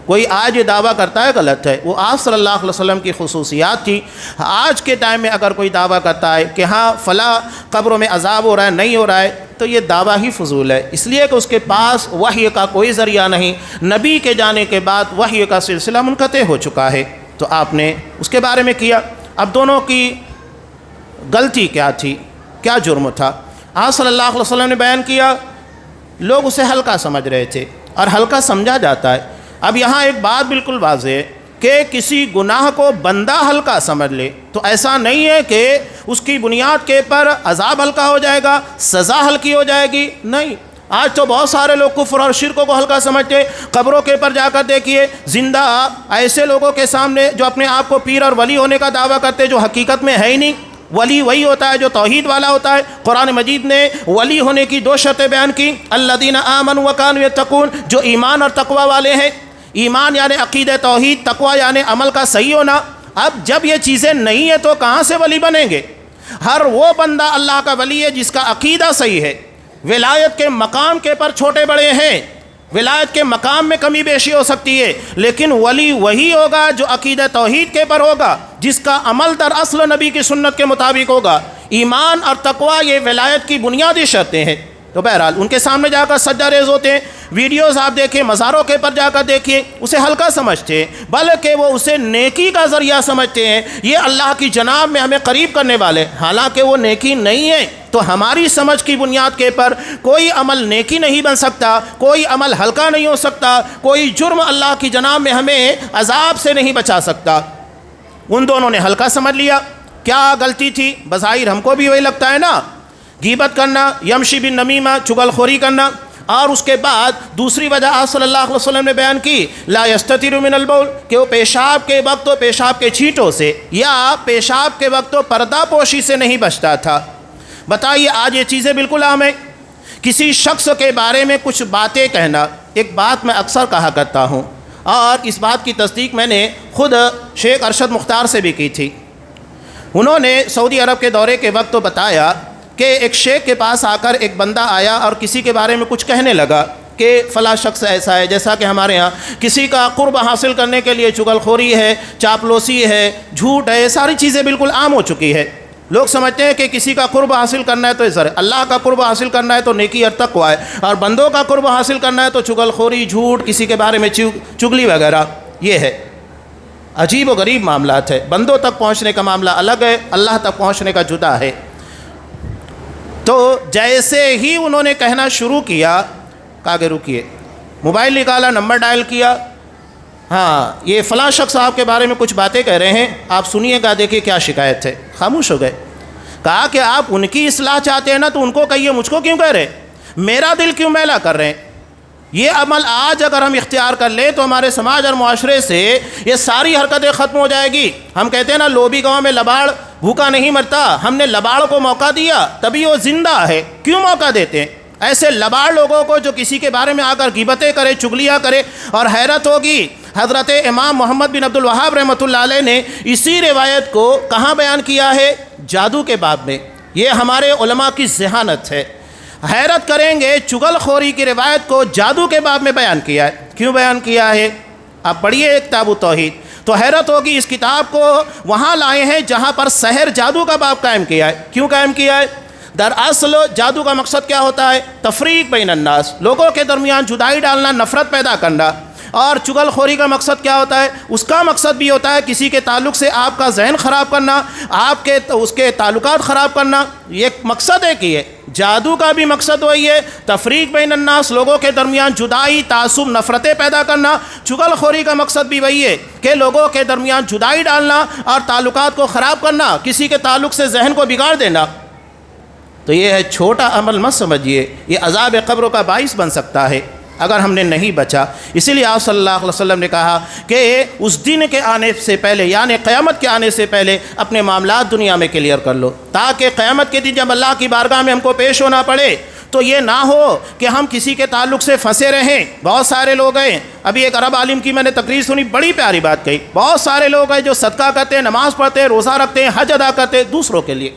A: کوئی آج یہ دعویٰ کرتا ہے غلط ہے، وہ آپ صلی اللہ علیہ وسلم کی خصوصیات تھی۔ آج کے ٹائم میں اگر کوئی دعویٰ کرتا ہے کہ ہاں فلاں قبروں میں عذاب ہو رہا ہے، نہیں ہو رہا ہے، تو یہ دعویٰ ہی فضول ہے، اس لیے کہ اس کے پاس وحی کا کوئی ذریعہ نہیں، نبی کے جانے کے بعد وحی کا سلسلہ منقطع ہو چکا ہے۔ تو آپ نے اس کے بارے میں کیا۔ اب دونوں کی غلطی کیا تھی، کیا جرم تھا؟ آپ صلی اللہ علیہ وسلم نے بیان کیا، لوگ اسے ہلکا سمجھ رہے تھے اور ہلکا سمجھا جاتا ہے۔ اب یہاں ایک بات بالکل واضح ہے کہ کسی گناہ کو بندہ ہلکا سمجھ لے تو ایسا نہیں ہے کہ اس کی بنیاد کے پر عذاب ہلکا ہو جائے گا، سزا ہلکی ہو جائے گی، نہیں۔ آج تو بہت سارے لوگ کفر اور شرک کو ہلکا سمجھتے، قبروں کے پر جا کر دیکھیے زندہ ایسے لوگوں کے سامنے جو اپنے آپ کو پیر اور ولی ہونے کا دعویٰ کرتے جو حقیقت میں ہے ہی نہیں۔ ولی وہی ہوتا ہے جو توحید والا ہوتا ہے۔ قرآن مجید نے ولی ہونے کی دو شرطیں بیان کی، الذین آمنوا وکانوا یتقون، جو ایمان اور تقوی والے ہیں۔ ایمان یعنی عقیدہ توحید، تقوی یعنی عمل کا صحیح ہونا۔ اب جب یہ چیزیں نہیں ہیں تو کہاں سے ولی بنیں گے؟ ہر وہ بندہ اللہ کا ولی ہے جس کا عقیدہ صحیح ہے۔ ولایت کے مقام کے پر چھوٹے بڑے ہیں، ولایت کے مقام میں کمی بیشی ہو سکتی ہے، لیکن ولی وہی ہوگا جو عقیدہ توحید کے پر ہوگا، جس کا عمل در اصل نبی کی سنت کے مطابق ہوگا۔ ایمان اور تقوی یہ ولایت کی بنیادی شرطیں ہیں۔ تو بہرحال ان کے سامنے جا کر سجدہ ریز ہوتے ہیں. ویڈیوز آپ دیکھیں, مزاروں کے پر جا کر دیکھیے, اسے ہلکا سمجھتے ہیں, بلکہ وہ اسے نیکی کا ذریعہ سمجھتے ہیں, یہ اللہ کی جناب میں ہمیں قریب کرنے والے, حالانکہ وہ نیکی نہیں ہے. تو ہماری سمجھ کی بنیاد کے پر کوئی عمل نیکی نہیں بن سکتا, کوئی عمل ہلکا نہیں ہو سکتا, کوئی جرم اللہ کی جناب میں ہمیں عذاب سے نہیں بچا سکتا. ان دونوں نے ہلکا سمجھ لیا. کیا غلطی تھی؟ بظاہر ہم کو بھی وہی لگتا ہے نا, غیبت کرنا, یمشی بن نمیمہ, چغل خوری کرنا. اور اس کے بعد دوسری وجہ آپ صلی اللہ علیہ وسلم نے بیان کی, لا یستتر من البول, کہ وہ پیشاب کے وقت تو پیشاب کے چھینٹوں سے یا پیشاب کے وقت تو پردہ پوشی سے نہیں بچتا تھا. بتائیے آج یہ چیزیں بالکل عام ہیں. کسی شخص کے بارے میں کچھ باتیں کہنا, ایک بات میں اکثر کہا کرتا ہوں, اور اس بات کی تصدیق میں نے خود شیخ ارشد مختار سے بھی کی تھی. انہوں نے سعودی عرب کے دورے کے وقت تو بتایا کہ ایک شیخ کے پاس آ کر ایک بندہ آیا اور کسی کے بارے میں کچھ کہنے لگا کہ فلاں شخص ایسا ہے, جیسا کہ ہمارے ہاں کسی کا قرب حاصل کرنے کے لیے چغل خوری ہے, چاپلوسی ہے, جھوٹ ہے, ساری چیزیں بالکل عام ہو چکی ہے. لوگ سمجھتے ہیں کہ کسی کا قرب حاصل کرنا ہے تو سر اللہ کا قرب حاصل کرنا ہے تو نیکی اور تقوی ہے, اور بندوں کا قرب حاصل کرنا ہے تو چغل خوری, جھوٹ, کسی کے بارے میں چگلی وغیرہ. یہ ہے عجیب و غریب معاملات ہے. بندوں تک پہنچنے کا معاملہ الگ ہے, اللہ تک پہنچنے کا جدا ہے. تو جیسے ہی انہوں نے کہنا شروع کیا, کہا کہ رکیے, موبائل نکالا, نمبر ڈائل کیا, ہاں یہ فلاں شخص آپ کے بارے میں کچھ باتیں کہہ رہے ہیں, آپ سنیے گا, دیکھیے کیا شکایت ہے. خاموش ہو گئے. کہا کہ آپ ان کی اصلاح چاہتے ہیں نا تو ان کو کہیے, مجھ کو کیوں کہہ رہے, میرا دل کیوں میلا کر رہے ہیں. یہ عمل آج اگر ہم اختیار کر لیں تو ہمارے سماج اور معاشرے سے یہ ساری حرکتیں ختم ہو جائے گی. ہم کہتے ہیں نا لوبی گاؤں میں لباڑ بھوکا نہیں مرتا, ہم نے لباڑ کو موقع دیا تبھی وہ زندہ ہے. کیوں موقع دیتے ہیں ایسے لباڑ لوگوں کو جو کسی کے بارے میں آ کر غیبتیں کرے, چگلیاں کرے. اور حیرت ہوگی, حضرت امام محمد بن عبد الوہاب رحمۃ اللہ علیہ نے اسی روایت کو کہاں بیان کیا ہے؟ جادو کے باب میں. یہ ہمارے علماء کی ذہانت ہے. حیرت کریں گے, چغل خوری کی روایت کو جادو کے باب میں بیان کیا ہے. کیوں بیان کیا ہے؟ آپ پڑھیے کتاب توحید تو حیرت ہوگی. اس کتاب کو وہاں لائے ہیں جہاں پر سحر جادو کا باب قائم کیا ہے. کیوں قائم کیا ہے؟ دراصل جادو کا مقصد کیا ہوتا ہے؟ تفریق بین الناس, لوگوں کے درمیان جدائی ڈالنا, نفرت پیدا کرنا. اور چغل خوری کا مقصد کیا ہوتا ہے؟ اس کا مقصد بھی ہوتا ہے کسی کے تعلق سے آپ کا ذہن خراب کرنا, آپ کے اس کے تعلقات خراب کرنا. یہ مقصد ہے کہ یہ جادو کا بھی مقصد وہی ہے, تفریق بین الناس, لوگوں کے درمیان جدائی, تعصب, نفرتیں پیدا کرنا. چغل خوری کا مقصد بھی وہی ہے کہ لوگوں کے درمیان جدائی ڈالنا اور تعلقات کو خراب کرنا, کسی کے تعلق سے ذہن کو بگاڑ دینا. تو یہ ہے چھوٹا عمل مت سمجھیے, یہ عذاب قبر کا باعث بن سکتا ہے اگر ہم نے نہیں بچا. اسی لیے آپ صلی اللہ علیہ وسلم نے کہا کہ اس دن کے آنے سے پہلے, یعنی قیامت کے آنے سے پہلے اپنے معاملات دنیا میں کلیئر کر لو, تاکہ قیامت کے دن جب اللہ کی بارگاہ میں ہم کو پیش ہونا پڑے تو یہ نہ ہو کہ ہم کسی کے تعلق سے پھنسے رہیں. بہت سارے لوگ ہیں, ابھی ایک عرب عالم کی میں نے تقریر سنی, بڑی پیاری بات کہی. بہت سارے لوگ ہیں جو صدقہ کرتے ہیں, نماز پڑھتے ہیں, روزہ رکھتے ہیں, حج ادا کرتے ہیں دوسروں کے لیے,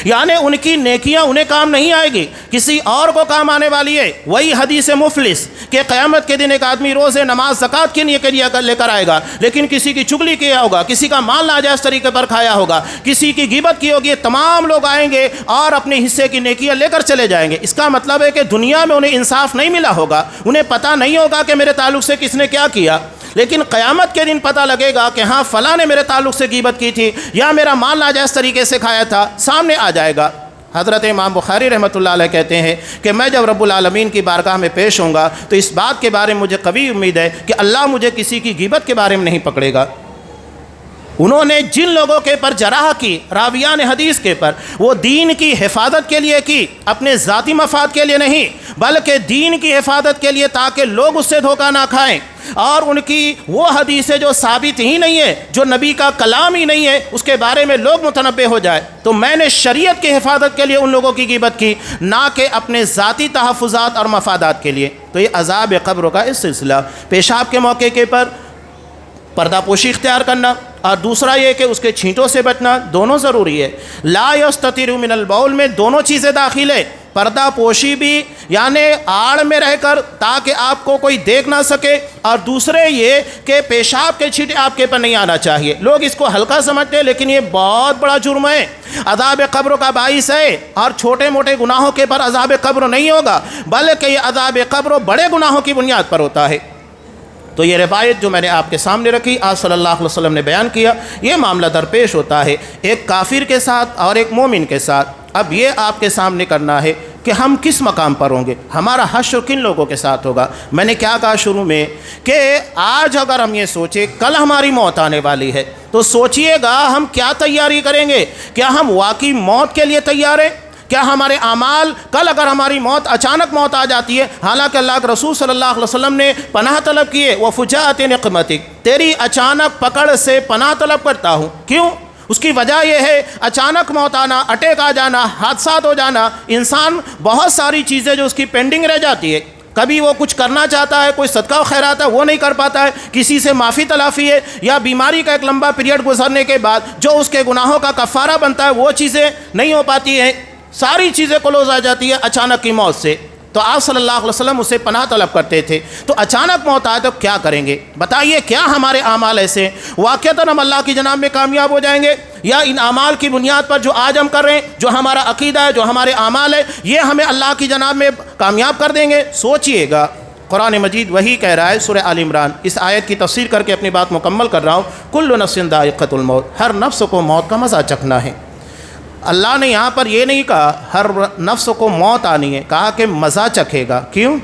A: یعنی ان کی نیکیاں انہیں کام نہیں آئے گی, کسی اور کو کام آنے والی ہے. وہی حدیث مفلس کہ قیامت کے دن ایک آدمی روزے, نماز, زکوٰۃ کے لیے لے کر آئے گا, لیکن کسی کی چگلی کیا ہوگا, کسی کا مال ناجائز طریقے پر کھایا ہوگا, کسی کی غیبت کی ہوگی. تمام لوگ آئیں گے اور اپنے حصے کی نیکیاں لے کر چلے جائیں گے. اس کا مطلب ہے کہ دنیا میں انہیں انصاف نہیں ملا ہوگا, انہیں پتہ نہیں ہوگا کہ میرے تعلق سے کس نے کیا کیا. لیکن قیامت کے دن پتہ لگے گا کہ ہاں فلاں نے میرے تعلق سے غیبت کی تھی یا میرا مال ناجائز طریقے سے کھایا تھا, سامنے آ جائے گا. حضرت امام بخاری رحمۃ اللہ علیہ کہتے ہیں کہ میں جب رب العالمین کی بارگاہ میں پیش ہوں گا تو اس بات کے بارے میں مجھے قوی امید ہے کہ اللہ مجھے کسی کی غیبت کے بارے میں نہیں پکڑے گا. انہوں نے جن لوگوں کے پر جراح کی, راویان حدیث کے پر, وہ دین کی حفاظت کے لیے کی, اپنے ذاتی مفاد کے لیے نہیں بلکہ دین کی حفاظت کے لیے, تاکہ لوگ اس سے دھوکہ نہ کھائیں. اور ان کی وہ حدیثیں جو ثابت ہی نہیں ہے, جو نبی کا کلام ہی نہیں ہے, اس کے بارے میں لوگ متنبع ہو جائے. تو میں نے شریعت کی حفاظت کے لیے ان لوگوں کی غیبت کی, نہ کہ اپنے ذاتی تحفظات اور مفادات کے لیے. تو یہ عذاب قبر کا اس سلسلہ. پیشاب کے موقع کے پر پردہ پوشی اختیار کرنا, اور دوسرا یہ کہ اس کے چھینٹوں سے بچنا, دونوں ضروری ہے. لا یستتر من البول میں دونوں چیزیں داخل ہے, پردہ پوشی بھی یعنی آڑ میں رہ کر تاکہ آپ کو کوئی دیکھ نہ سکے، اور دوسرے یہ کہ پیشاب کے چھینٹے آپ کے پر نہیں آنا چاہیے۔ لوگ اس کو ہلکا سمجھتے ہیں لیکن یہ بہت بڑا جرم ہے، عذاب قبر کا باعث ہے، اور چھوٹے موٹے گناہوں کے پر عذاب قبر نہیں ہوگا بلکہ یہ عذاب قبر بڑے گناہوں کی بنیاد پر ہوتا ہے۔ تو یہ روایت جو میں نے آپ کے سامنے رکھی، آپ صلی اللہ علیہ وسلم نے بیان کیا، یہ معاملہ درپیش ہوتا ہے ایک کافر کے ساتھ اور ایک مومن کے ساتھ۔ اب یہ آپ کے سامنے کرنا ہے کہ ہم کس مقام پر ہوں گے، ہمارا حشر کن لوگوں کے ساتھ ہوگا۔ میں نے کیا کہا شروع میں کہ آج اگر ہم یہ سوچیں کل ہماری موت آنے والی ہے تو سوچئے گا ہم کیا تیاری کریں گے، کیا ہم واقعی موت کے لیے تیار ہیں؟ کیا ہمارے اعمال کل اگر ہماری موت اچانک موت آ جاتی ہے، حالانکہ اللہ کے رسول صلی اللہ علیہ وسلم نے پناہ طلب کیے وفجاءت نقمتک، تیری اچانک پکڑ سے پناہ طلب کرتا ہوں۔ کیوں؟ اس کی وجہ یہ ہے اچانک موت آنا، اٹیک آ جانا، حادثات ہو جانا، انسان بہت ساری چیزیں جو اس کی پینڈنگ رہ جاتی ہے، کبھی وہ کچھ کرنا چاہتا ہے، کوئی صدقہ و خیرات ہے وہ نہیں کر پاتا ہے، کسی سے معافی تلافی ہے، یا بیماری کا ایک لمبا پیریڈ گزرنے کے بعد جو اس کے گناہوں کا کفارہ بنتا ہے وہ چیزیں نہیں ہو پاتی ہیں، ساری چیزیں کلوز آ جاتی ہے اچانک کی موت سے۔ تو آپ صلی اللہ علیہ وسلم اسے پناہ طلب کرتے تھے۔ تو اچانک موت آئے تو کیا کریں گے؟ بتائیے کیا ہمارے اعمال ایسے ہیں واقعتاً ہم اللہ کی جناب میں کامیاب ہو جائیں گے، یا ان اعمال کی بنیاد پر جو آج ہم کر رہے ہیں، جو ہمارا عقیدہ ہے، جو ہمارے اعمال ہے، یہ ہمیں اللہ کی جناب میں کامیاب کر دیں گے؟ سوچئے گا۔ قرآن مجید وہی کہہ رہا ہے سورہ آل عمران، اس آیت کی تفسیر کر کے اپنی بات مکمل کر رہا ہوں، کل نفس ذائقۃ الموت، ہر نفس کو موت کا مزہ چکھنا ہے۔ اللہ نے یہاں پر یہ نہیں کہا ہر نفس کو موت آنی ہے، کہا کہ مزہ چکھے گا۔ کیوں؟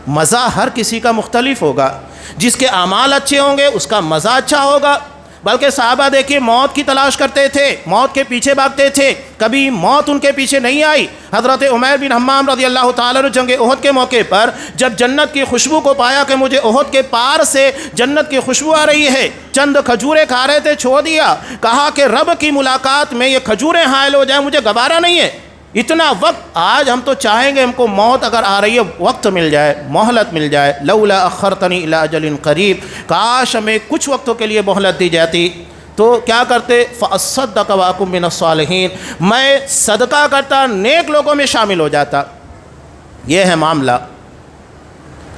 A: مزہ ہر کسی کا مختلف ہوگا، جس کے اعمال اچھے ہوں گے اس کا مزہ اچھا ہوگا۔ بلکہ صحابہ دیکھیے موت کی تلاش کرتے تھے، موت کے پیچھے بھاگتے تھے، کبھی موت ان کے پیچھے نہیں آئی۔ حضرت عمیر بن حمام رضی اللہ تعالیٰ عنہ جنگ احد کے موقع پر جب جنت کی خوشبو کو پایا کہ مجھے احد کے پار سے جنت کی خوشبو آ رہی ہے، چند کھجوریں کھا رہے تھے، چھوڑ دیا، کہا کہ رب کی ملاقات میں یہ کھجوریں حائل ہو جائیں، مجھے گوارا نہیں ہے اتنا وقت۔ آج ہم تو چاہیں گے ہم کو موت اگر آ رہی ہے وقت مل جائے، مہلت مل جائے، لولا اخرتنی الی اجل قریب، کاش ہمیں کچھ وقتوں کے لیے مہلت دی جاتی تو کیا کرتے؟ فاصدق واکن من الصالحین، میں صدقہ کرتا، نیک لوگوں میں شامل ہو جاتا۔ یہ ہے معاملہ،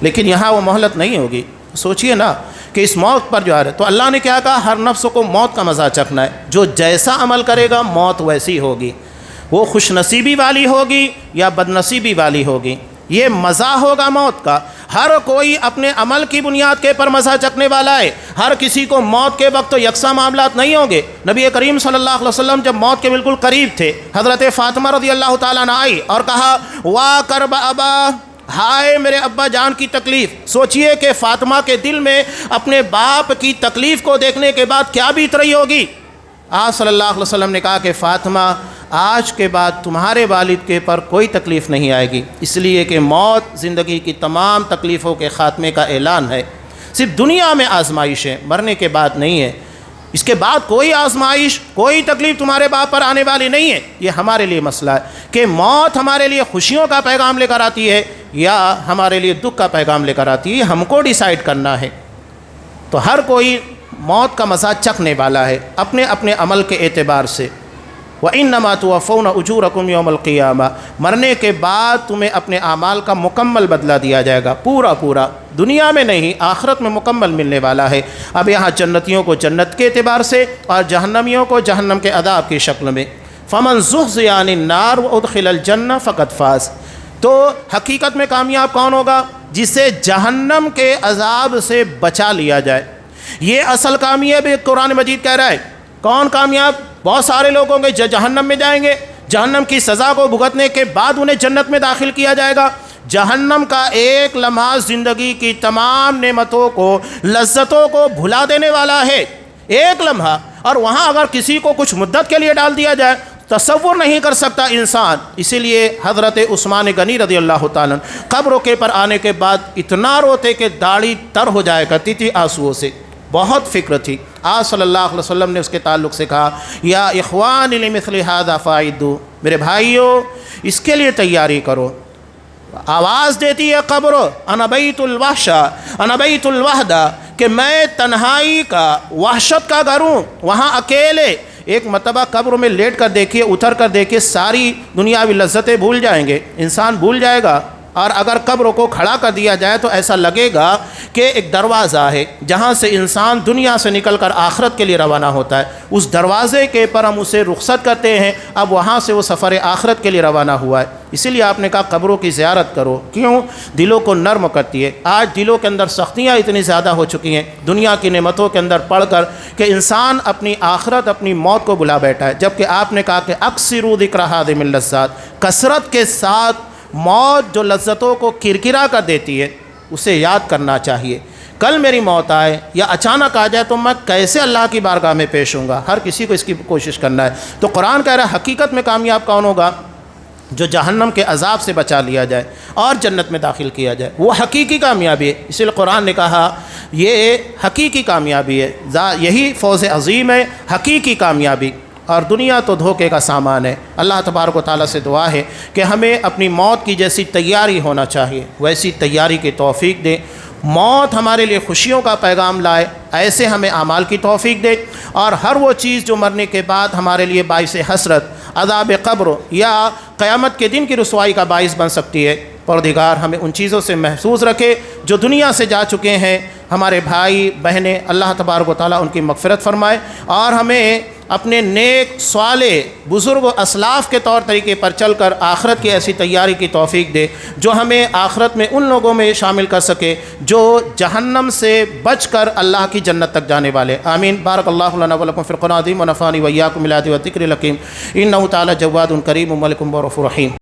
A: لیکن یہاں وہ مہلت نہیں ہوگی۔ سوچئے نا کہ اس موت پر جو آ رہے، تو اللہ نے کیا کہا؟ ہر نفس کو موت کا مزہ چکھنا ہے، جو جیسا عمل کرے گا موت ویسی ہوگی، وہ خوش نصیبی والی ہوگی یا بد نصیبی والی ہوگی، یہ مزہ ہوگا موت کا۔ ہر کوئی اپنے عمل کی بنیاد کے پر مزہ چکھنے والا ہے، ہر کسی کو موت کے وقت تو یکساں معاملات نہیں ہوں گے۔ نبی کریم صلی اللہ علیہ وسلم جب موت کے بالکل قریب تھے، حضرت فاطمہ رضی اللہ تعالیٰ عنہ آئی اور کہا وا کرب ابا، ہائے میرے ابا جان کی تکلیف۔ سوچئے کہ فاطمہ کے دل میں اپنے باپ کی تکلیف کو دیکھنے کے بعد کیا بیت رہی ہوگی۔ آپ صلی اللہ علیہ وسلم نے کہا کہ فاطمہ آج کے بعد تمہارے والد کے پر کوئی تکلیف نہیں آئے گی، اس لیے کہ موت زندگی کی تمام تکلیفوں کے خاتمے کا اعلان ہے۔ صرف دنیا میں آزمائش ہے، مرنے کے بعد نہیں ہے۔ اس کے بعد کوئی آزمائش، کوئی تکلیف تمہارے باپ پر آنے والی نہیں ہے۔ یہ ہمارے لیے مسئلہ ہے کہ موت ہمارے لیے خوشیوں کا پیغام لے کر آتی ہے یا ہمارے لیے دکھ کا پیغام لے کر آتی ہے، ہم کو ڈیسائیڈ کرنا ہے۔ تو ہر کوئی موت کا مزہ چکھنے والا ہے اپنے اپنے عمل کے اعتبار سے۔ وَإِنَّمَا تُوَفَّوْنَ أُجُورَكُمْ يَوْمَ الْقِيَامَةِ، مرنے کے بعد تمہیں اپنے اعمال کا مکمل بدلہ دیا جائے گا، پورا پورا، دنیا میں نہیں آخرت میں مکمل ملنے والا ہے۔ اب یہاں جنتیوں کو جنت کے اعتبار سے اور جہنمیوں کو جہنم کے عذاب کی شکل میں۔ فَمَنْ زُحْزِحَ عَنِ النَّارِ وَأُدْخِلَ الْجَنَّةَ فَقَدْ فَازَ، تو حقیقت میں کامیاب کون ہوگا؟ جسے جہنم کے عذاب سے بچا لیا جائے۔ یہ اصل کامیاب قرآن مجید کہہ رہا ہے۔ کون کامیاب؟ بہت سارے لوگ ہوں گے جو جہنم میں جائیں گے، جہنم کی سزا کو بھگتنے کے بعد انہیں جنت میں داخل کیا جائے گا۔ جہنم کا ایک لمحہ زندگی کی تمام نعمتوں کو، لذتوں کو بھلا دینے والا ہے، ایک لمحہ، اور وہاں اگر کسی کو کچھ مدت کے لیے ڈال دیا جائے تصور نہیں کر سکتا انسان۔ اسی لیے حضرت عثمان غنی رضی اللہ تعالیٰ قبر کے پر آنے کے بعد اتنا روتے کہ داڑھی تر ہو جایا کرتی تھی آنسوؤں سے، بہت فکر تھی۔ آپ صلی اللہ علیہ وسلم نے اس کے تعلق سے کہا یا اخوان لمثل ھذا فاعدوا، میرے بھائیوں اس کے لیے تیاری کرو۔ آواز دیتی ہے قبر انا بیت الوحشہ انا بیت الوحدہ، کہ میں تنہائی کا، وحشت کا گھر ہوں، وہاں اکیلے ایک مرتبہ قبر میں لیٹ کر دیکھیے، اتر کر دیکھیے، ساری دنیاوی لذتیں بھول جائیں گے، انسان بھول جائے گا۔ اور اگر قبر کو کھڑا کر دیا جائے تو ایسا لگے گا کہ ایک دروازہ ہے جہاں سے انسان دنیا سے نکل کر آخرت کے لیے روانہ ہوتا ہے، اس دروازے کے پر ہم اسے رخصت کرتے ہیں، اب وہاں سے وہ سفر آخرت کے لیے روانہ ہوا ہے۔ اسی لیے آپ نے کہا قبروں کی زیارت کرو، کیوں؟ دلوں کو نرم کرتی ہے۔ آج دلوں کے اندر سختیاں اتنی زیادہ ہو چکی ہیں دنیا کی نعمتوں کے اندر پڑھ کر کہ انسان اپنی آخرت، اپنی موت کو بلا بیٹھا ہے، جبکہ آپ نے کہا کہ اکثروا ذکر ہادم اللذات، کثرت کے ساتھ موت جو لذتوں کو کرکرا کر دیتی ہے اسے یاد کرنا چاہیے۔ کل میری موت آئے یا اچانک آ جائے تو میں کیسے اللہ کی بارگاہ میں پیش ہوں گا، ہر کسی کو اس کی کوشش کرنا ہے۔ تو قرآن کہہ رہا ہے حقیقت میں کامیاب کون ہوگا؟ جو جہنم کے عذاب سے بچا لیا جائے اور جنت میں داخل کیا جائے، وہ حقیقی کامیابی ہے۔ اس لیے قرآن نے کہا یہ حقیقی کامیابی ہے، یہی فوز عظیم ہے، حقیقی کامیابی۔ اور دنیا تو دھوکے کا سامان ہے۔ اللہ تبارک و تعالیٰ سے دعا ہے کہ ہمیں اپنی موت کی جیسی تیاری ہونا چاہیے ویسی تیاری کی توفیق دے، موت ہمارے لیے خوشیوں کا پیغام لائے، ایسے ہمیں اعمال کی توفیق دے، اور ہر وہ چیز جو مرنے کے بعد ہمارے لیے باعث حسرت، عذاب قبر یا قیامت کے دن کی رسوائی کا باعث بن سکتی ہے، پروردگار ہمیں ان چیزوں سے محفوظ رکھے جو دنیا سے جا چکے ہیں، ہمارے بھائی بہنیں، اللہ تبارک و تعالیٰ ان کی مغفرت فرمائے، اور ہمیں اپنے نیک صالح بزرگ و اسلاف کے طور طریقے پر چل کر آخرت کی ایسی تیاری کی توفیق دے جو ہمیں آخرت میں ان لوگوں میں شامل کر سکے جو جہنم سے بچ کر اللہ کی جنت تک جانے والے۔ آمین۔ بارک اللہ لنا ولکم فی القرآن العظیم ونفعنی وإیاکم بالآیات والذکر الحکیم، انہ تعالی جواد کریم ملک رؤوف رحیم۔